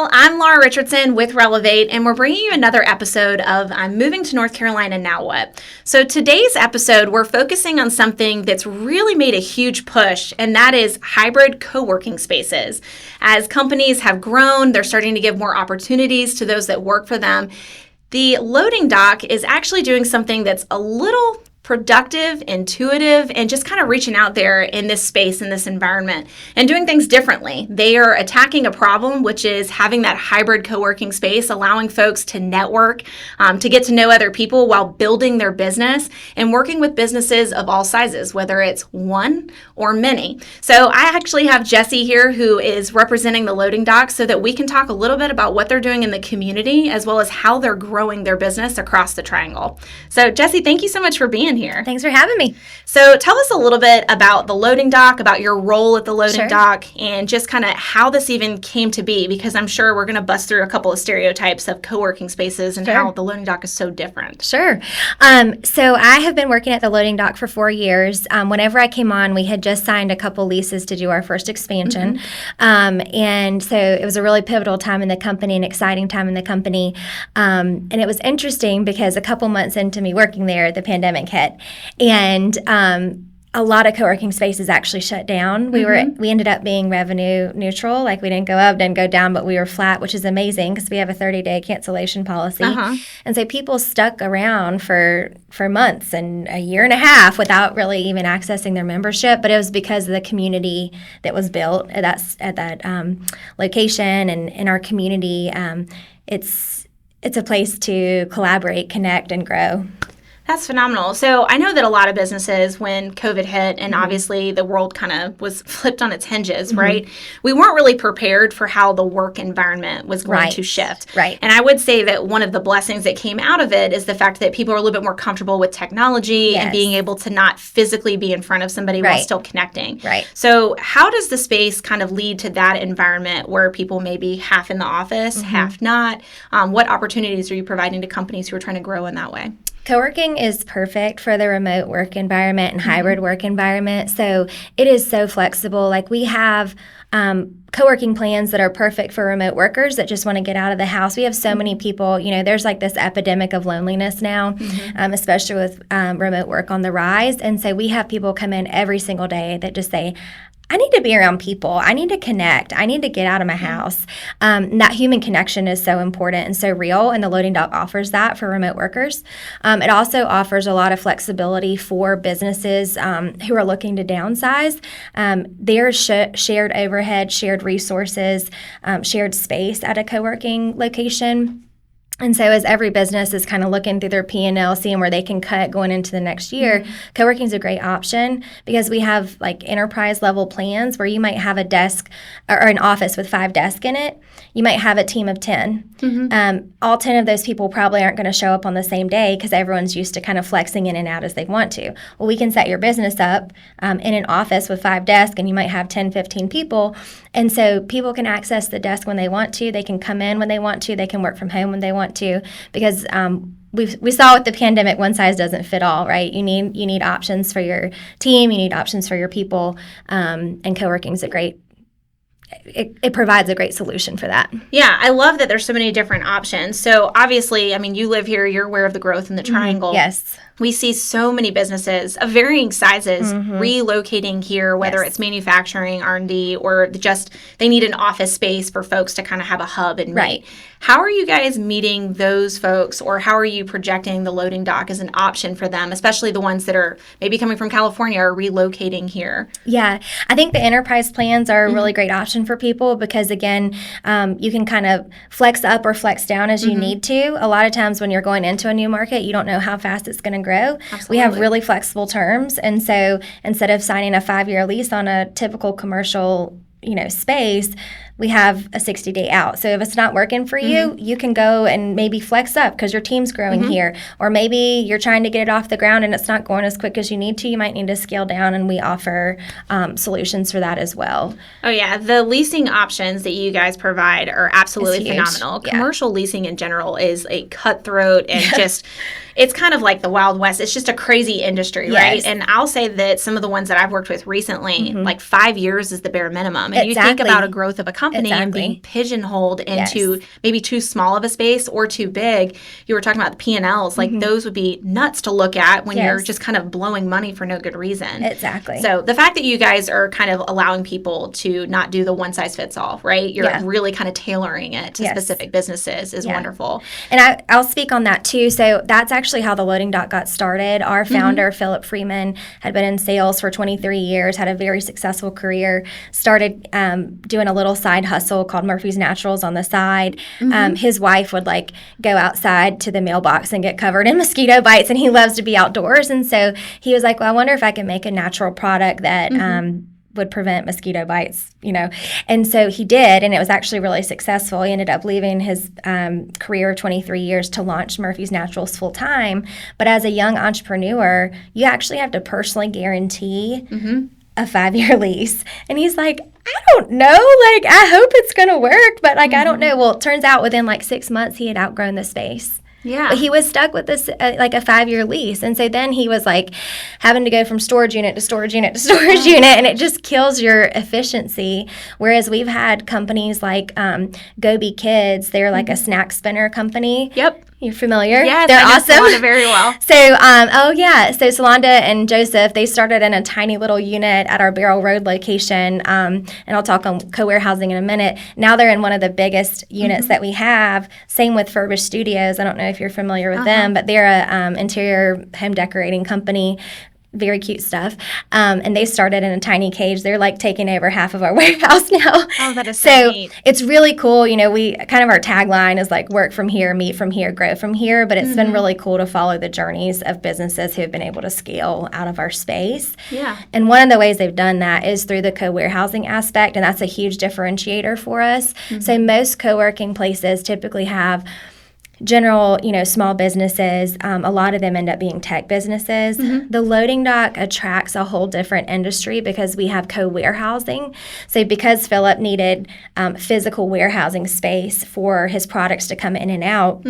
Well, I'm Laura Richardson with Relevate, and we're bringing you another episode of I'm Moving to North Carolina, Now What? So today's episode, we're focusing on something that's really made a huge push, and that is hybrid co-working spaces. As companies have grown, they're starting to give more opportunities to those that work for them. The loading dock is actually doing something that's a little productive, intuitive, and just kind of reaching out there in this space, in this environment, and doing things differently. They are attacking a problem, which is having that hybrid co-working space, allowing folks to network, to get to know other people while building their business and working with businesses of all sizes, whether it's one or many. So I actually have Jessie here who is representing the loading dock so that we can talk a little bit about what they're doing in the community as well as how they're growing their business across the triangle. So Jessie, thank you so much for being here. Thanks for having me. So tell us a little bit about the loading dock, about your role at the loading dock, and just kind of how this even came to be, because I'm sure we're going to bust through a couple of stereotypes of co-working spaces and how the loading dock is so different. Sure. So I have been working at the loading dock for 4 years. Whenever I came on, we had just signed a couple leases to do our first expansion. And so it was a really pivotal time in the company, an exciting time in the company. And it was interesting because a couple months into me working there, the pandemic hit. And a lot of co-working spaces actually shut down. We ended up being revenue neutral, like we didn't go up, didn't go down, but we were flat, which is amazing because we have a 30-day cancellation policy. And so people stuck around for months and a year and a half without really even accessing their membership. But it was because of the community that was built at that location and in our community. It's a place to collaborate, connect, and grow. That's phenomenal. So I know that a lot of businesses, when COVID hit and obviously the world kind of was flipped on its hinges, right? We weren't really prepared for how the work environment was going to shift. Right. And I would say that one of the blessings that came out of it is the fact that people are a little bit more comfortable with technology and being able to not physically be in front of somebody while still connecting. Right. So how does the space kind of lead to that environment where people may be half in the office, half not? What opportunities are you providing to companies who are trying to grow in that way? Co-working is perfect for the remote work environment and hybrid work environment. So it is so flexible. Like we have co-working plans that are perfect for remote workers that just want to get out of the house. We have so many people, there's like this epidemic of loneliness now, especially with remote work on the rise. And so we have people come in every single day that just say, I need to be around people. I need to connect. I need to get out of my house. That human connection is so important and so real, and the loading dock offers that for remote workers. It also offers a lot of flexibility for businesses who are looking to downsize. There's shared overhead, shared resources, shared space at a co-working location. And so as every business is kind of looking through their P&L, seeing where they can cut going into the next year, co-working is a great option because we have like enterprise level plans where you might have a desk or an office with 5 desks in it. You might have a team of 10. All 10 of those people probably aren't going to show up on the same day because everyone's used to kind of flexing in and out as they want to. Well, we can set your business up in an office with 5 desks, and you might have 10, 15 people. And so people can access the desk when they want to. They can come in when they want to. They can work from home when they want to, because we saw with the pandemic, one size doesn't fit all, right? You need options for your team. You need options for your people. And co-working is it provides a great solution for that. Yeah, I love that there's so many different options. So obviously, I mean, you live here, you're aware of the growth in the triangle. Yes. We see so many businesses of varying sizes relocating here, whether it's manufacturing, R&D, or just they need an office space for folks to kind of have a hub and meet. How are you guys meeting those folks, or how are you projecting the loading dock as an option for them, especially the ones that are maybe coming from California or relocating here? Yeah, I think the enterprise plans are a really great option for people because, again, you can kind of flex up or flex down as you need to. A lot of times when you're going into a new market, you don't know how fast it's going to grow. Absolutely. We have really flexible terms, and so instead of signing a 5-year lease on a typical commercial space, we have a 60-day out. So if it's not working for you, you can go and maybe flex up because your team's growing here. Or maybe you're trying to get it off the ground and it's not going as quick as you need to. You might need to scale down, and we offer solutions for that as well. Oh, yeah. The leasing options that you guys provide are absolutely phenomenal. Yeah. Commercial leasing in general is a cutthroat and just... It's kind of like the Wild West. It's just a crazy industry, right? And I'll say that some of the ones that I've worked with recently, like 5 years is the bare minimum. And you think about a growth of a company, company and being Exactly. pigeonholed into maybe too small of a space or too big. You were talking about the P&Ls. Like those would be nuts to look at when you're just kind of blowing money for no good reason. Exactly. So the fact that you guys are kind of allowing people to not do the one size fits all, right? You're really kind of tailoring it to specific businesses is wonderful. And I'll speak on that too. So that's actually how the loading dock got started. Our founder, Philip Freeman, had been in sales for 23 years, had a very successful career, started doing a little side hustle called Murphy's Naturals on the side. His wife would like go outside to the mailbox and get covered in mosquito bites, and he loves to be outdoors. And so he was like, well, I wonder if I can make a natural product that would prevent mosquito bites, And so he did, and it was actually really successful. He ended up leaving his career of 23 years to launch Murphy's Naturals full time. But as a young entrepreneur, you actually have to personally guarantee a 5-year lease. And he's like, I don't know. Like, I hope it's going to work, but like, I don't know. Well, it turns out within like 6 months, he had outgrown the space. Yeah. But he was stuck with this, like a 5-year lease. And so then he was like having to go from storage unit to storage unit to storage unit, and it just kills your efficiency. Whereas we've had companies like Go Be Kids, they're like a snack spinner company. Yep. You're familiar? Yes, they're I know awesome. Solanda very well. So Solanda and Joseph, they started in a tiny little unit at our Barrel Road location, and I'll talk on co-warehousing in a minute. Now they're in one of the biggest units that we have. Same with Furbish Studios. I don't know if you're familiar with them, but they're a interior home decorating company. Very cute stuff. And they started in a tiny cage. They're like taking over half of our warehouse now. Oh, that is so neat. It's really cool. We kind of our tagline is like work from here, meet from here, grow from here. But it's been really cool to follow the journeys of businesses who have been able to scale out of our space. Yeah. And one of the ways they've done that is through the co-warehousing aspect. And that's a huge differentiator for us. So most co-working places typically have general, small businesses. A lot of them end up being tech businesses. The loading dock attracts a whole different industry because we have co-warehousing. So because Philip needed physical warehousing space for his products to come in and out,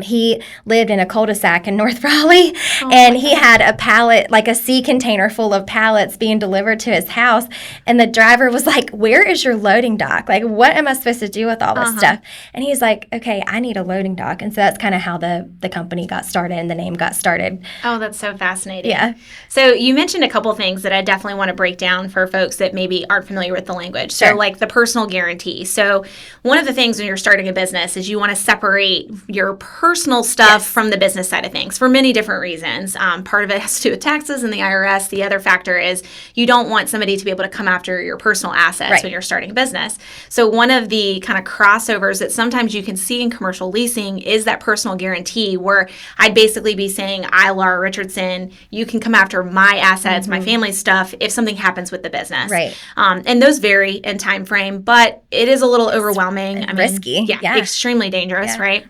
he lived in a cul-de-sac in North Raleigh, and he had a pallet, like a sea container full of pallets being delivered to his house. And the driver was like, where is your loading dock? Like, what am I supposed to do with all this stuff? And he's like, okay, I need a loading dock. And so that's kind of how the company got started and the name got started. Oh, that's so fascinating. Yeah. So you mentioned a couple things that I definitely want to break down for folks that maybe aren't familiar with the language. So like the personal guarantee. So one of the things when you're starting a business is you want to separate your personal stuff from the business side of things for many different reasons. Part of it has to do with taxes and the IRS. The other factor is you don't want somebody to be able to come after your personal assets when you're starting a business. So one of the kind of crossovers that sometimes you can see in commercial leasing is that personal guarantee, where I'd basically be saying, I, Laura Richardson, you can come after my assets, my family's stuff, if something happens with the business. Right. And those vary in time frame, but it is a little overwhelming. Risky. Yeah, extremely dangerous, right?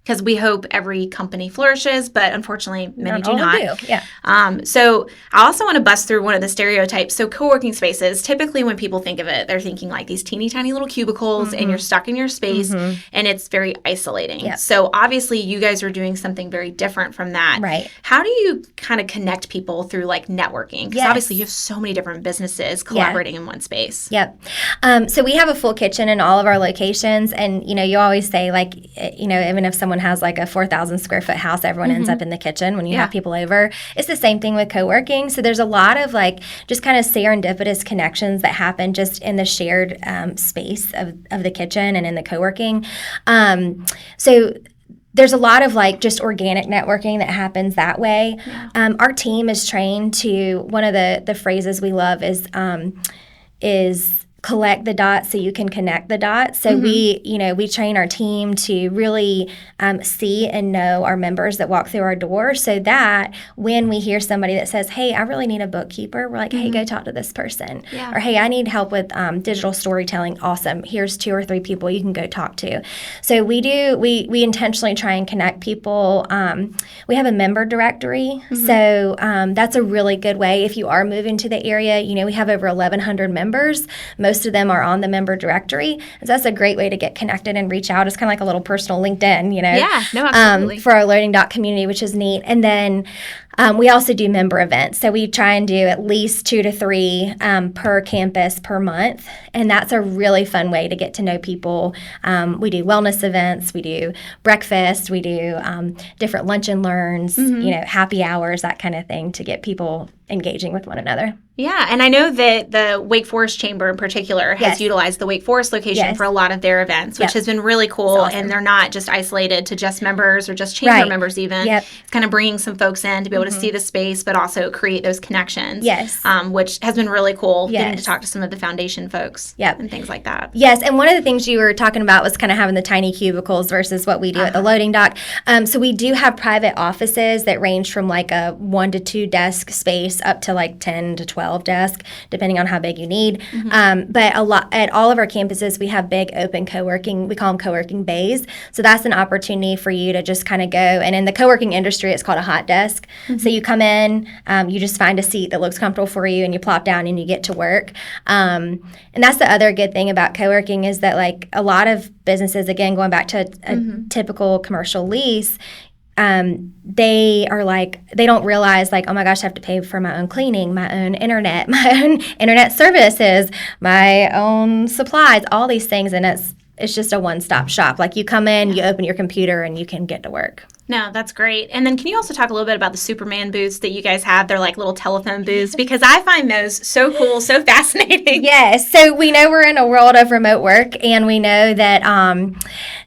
Because we hope every company flourishes, but unfortunately, many do not. So I also want to bust through one of the stereotypes. So co-working spaces, typically when people think of it, they're thinking like these teeny tiny little cubicles and you're stuck in your space and it's very isolating. So obviously you guys are doing something very different from that. Right. How do you kind of connect people through like networking? Because obviously you have so many different businesses collaborating in one space. Yep. So we have a full kitchen in all of our locations. And, you always say like, even if someone has like a 4,000 square foot house, everyone ends up in the kitchen when you have people over. It's the same thing with co-working. So there's a lot of like just kind of serendipitous connections that happen just in the shared space of the kitchen and in the co-working. So there's a lot of like just organic networking that happens that way. Our team is trained to, one of the phrases we love is collect the dots so you can connect the dots. So we train our team to really see and know our members that walk through our door, so that when we hear somebody that says, hey, I really need a bookkeeper, we're like, hey, go talk to this person. Or hey, I need help with digital storytelling. Awesome. Here's 2 or 3 people you can go talk to. So we intentionally try and connect people. We have a member directory. So that's a really good way if you are moving to the area. We have over 1,100 members. Most of them are on the member directory. So that's a great way to get connected and reach out. It's kind of like a little personal LinkedIn, Yeah, no, absolutely. for our loading dock community, which is neat. And then We also do member events. So we try and do at least 2 to 3 per campus per month. And that's a really fun way to get to know people. We do wellness events. We do breakfast. We do different lunch and learns, happy hours, that kind of thing to get people engaging with one another. Yeah, and I know that the Wake Forest Chamber in particular has utilized the Wake Forest location for a lot of their events, which has been really cool. Awesome. And they're not just isolated to just members or just chamber members even. It's kind of bringing some folks in to be able to see the space, but also create those connections. Which has been really cool, getting to talk to some of the foundation folks and things like that. Yes, and one of the things you were talking about was kind of having the tiny cubicles versus what we do at the loading dock. So we do have private offices that range from like a 1 to 2 desk space up to like 10 to 12 desk, depending on how big you need. But at all of our campuses, we have big open co-working, we call them co-working bays. So that's an opportunity for you to just kind of go. And in the co-working industry, it's called a hot desk. So you come in, you just find a seat that looks comfortable for you, and you plop down and you get to work. And that's the other good thing about co-working is that like a lot of businesses, again, going back to a typical commercial lease, they don't realize like, oh my gosh, I have to pay for my own cleaning, my own internet, my own internet services, my own supplies, all these things. And it's just a one-stop shop. Like you come in, you open your computer, and you can get to work. No, that's great. And then can you also talk a little bit about the Superman booths that you guys have? They're like little telephone booths, because I find those so cool, so fascinating. Yes. So we know we're in a world of remote work, and we know that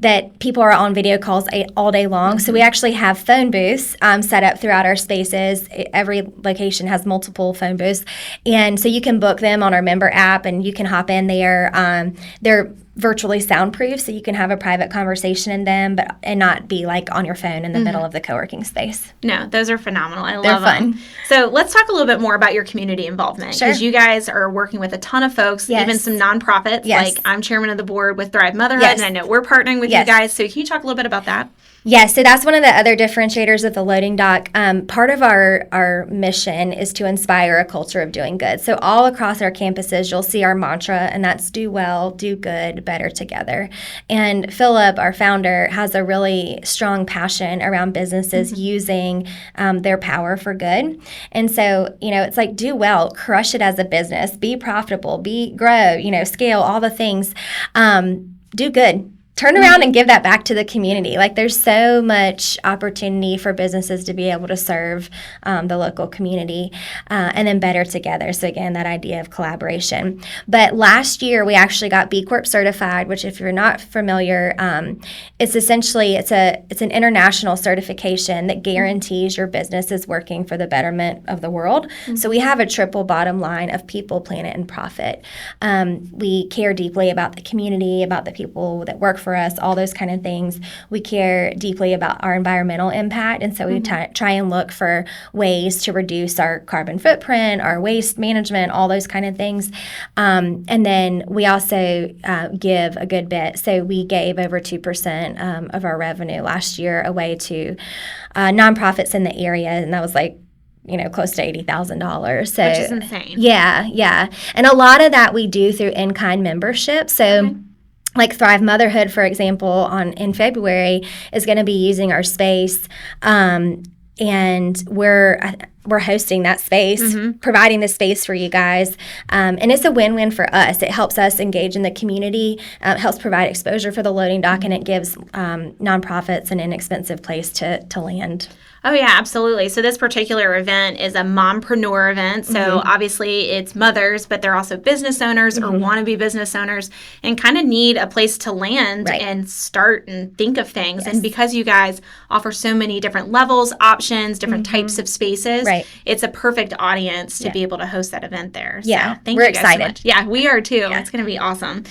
that people are on video calls all day long. So we actually have phone booths set up throughout our spaces. Every location has multiple phone booths. And so you can book them on our member app, and you can hop in there. They're virtually soundproof, so you can have a private conversation in them, and not be like on your phone in the middle of the co-working space. No, those are phenomenal. I love them. So let's talk a little bit more about your community involvement, because you guys are working with a ton of folks, even some nonprofits. Like I'm chairman of the board with Thrive Motherhood, and I know we're partnering with you guys. So can you talk a little bit about that? Yes, so that's one of the other differentiators of the loading dock. Part of our mission is to inspire a culture of doing good. So all across our campuses, you'll see our mantra, and that's do well, do good, better together. And Philip, our founder, has a really strong passion around businesses using their power for good. And so, it's like do well, crush it as a business, be profitable, grow, scale, all the things. Do good. Turn around and give that back to the community. Like there's so much opportunity for businesses to be able to serve the local community and then better together. So again, that idea of collaboration. But last year we actually got B Corp certified, which if you're not familiar, it's essentially it's an international certification that guarantees your business is working for the betterment of the world. So we have a triple bottom line of people, planet, and profit. We care deeply about the community, about the people that work for us, all those kind of things. We care deeply about our environmental impact, and so we try and look for ways to reduce our carbon footprint, our waste management, all those kind of things. And then we also give a good bit. So we gave over 2% of our revenue last year away to nonprofits in the area, and that was like close to $80,000. So, which is insane. Yeah. And a lot of that we do through in-kind membership. So like Thrive Motherhood, for example, in February is going to be using our space, and we're hosting that space, providing the space for you guys, and it's a win-win for us. It helps us engage in the community, helps provide exposure for the loading dock, and it gives nonprofits an inexpensive place to land. Oh, yeah, absolutely. So this particular event is a mompreneur event. So obviously it's mothers, but they're also business owners or want to be business owners and kind of need a place to land and start and think of things. And because you guys offer so many different levels, options, different types of spaces, it's a perfect audience to be able to host that event there. So thank we're you guys excited. so much. Yeah, we are too. It's going to be awesome.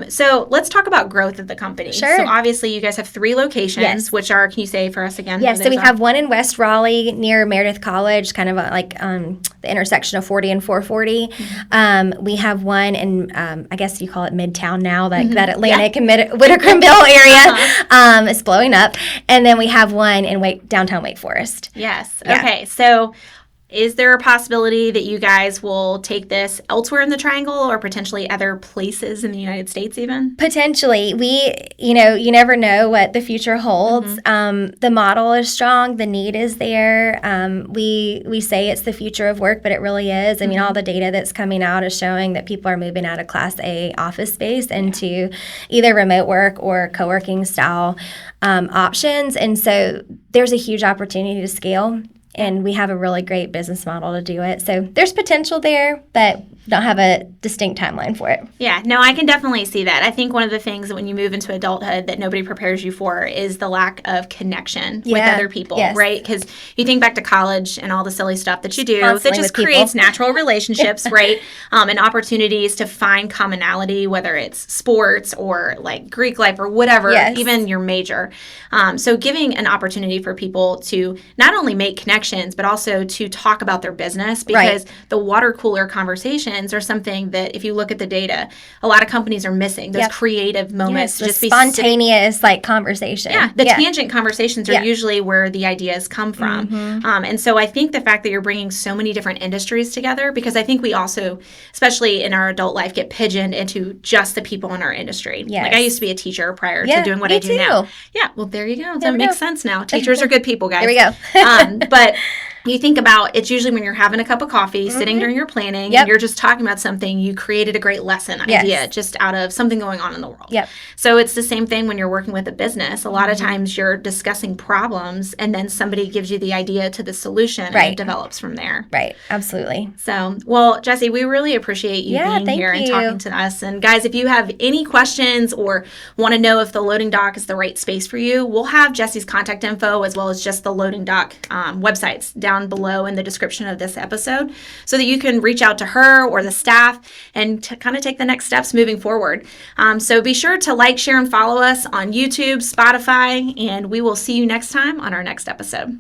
So let's talk about growth of the company. Sure. So obviously you guys have 3 locations, which are, can you say for us again? Yes, so we have one in West Raleigh near Meredith College, kind of like the intersection of 40 and 440. We have one in, I guess you call it Midtown now, that Atlantic and Whitaker-Ville area. It's blowing up. And then we have one in downtown Wake Forest. Yes. Okay. So is there a possibility that you guys will take this elsewhere in the Triangle or potentially other places in the United States even? Potentially. You never know what the future holds. The model is strong. The need is there. We say it's the future of work, but it really is. I mean, all the data that's coming out is showing that people are moving out of Class A office space into either remote work or co-working style options. And so there's a huge opportunity to scale. And we have a really great business model to do it. So there's potential there, but don't have a distinct timeline for it. Yeah, no, I can definitely see that. I think one of the things that when you move into adulthood that nobody prepares you for is the lack of connection with other people, right? Because you think back to college and all the silly stuff that you do that just creates natural relationships, right? And opportunities to find commonality, whether it's sports or like Greek life or whatever, even your major. So giving an opportunity for people to not only make connections, but also to talk about their business, because the water cooler conversations are something that if you look at the data, a lot of companies are missing those creative moments. Just be spontaneous conversation. Yeah, the tangent conversations are usually where the ideas come from. And so I think the fact that you're bringing so many different industries together, because I think we also, especially in our adult life, get pigeoned into just the people in our industry. Like I used to be a teacher prior to doing what I do now. Yeah, well, there you go. That makes sense now. Teachers are good people, guys. There we go. But you think about it's usually when you're having a cup of coffee, sitting during your planning, and you're just talking about something, you created a great lesson idea just out of something going on in the world. So it's the same thing when you're working with a business. A lot of times you're discussing problems and then somebody gives you the idea to the solution and it develops from there. Right. Absolutely. So, well, Jessie, we really appreciate you being here and talking to us. And guys, if you have any questions or want to know if the loading dock is the right space for you, we'll have Jessie's contact info as well as just the loading dock websites down below in the description of this episode so that you can reach out to her or the staff and to kind of take the next steps moving forward. So be sure to like, share, and follow us on YouTube, Spotify, and we will see you next time on our next episode.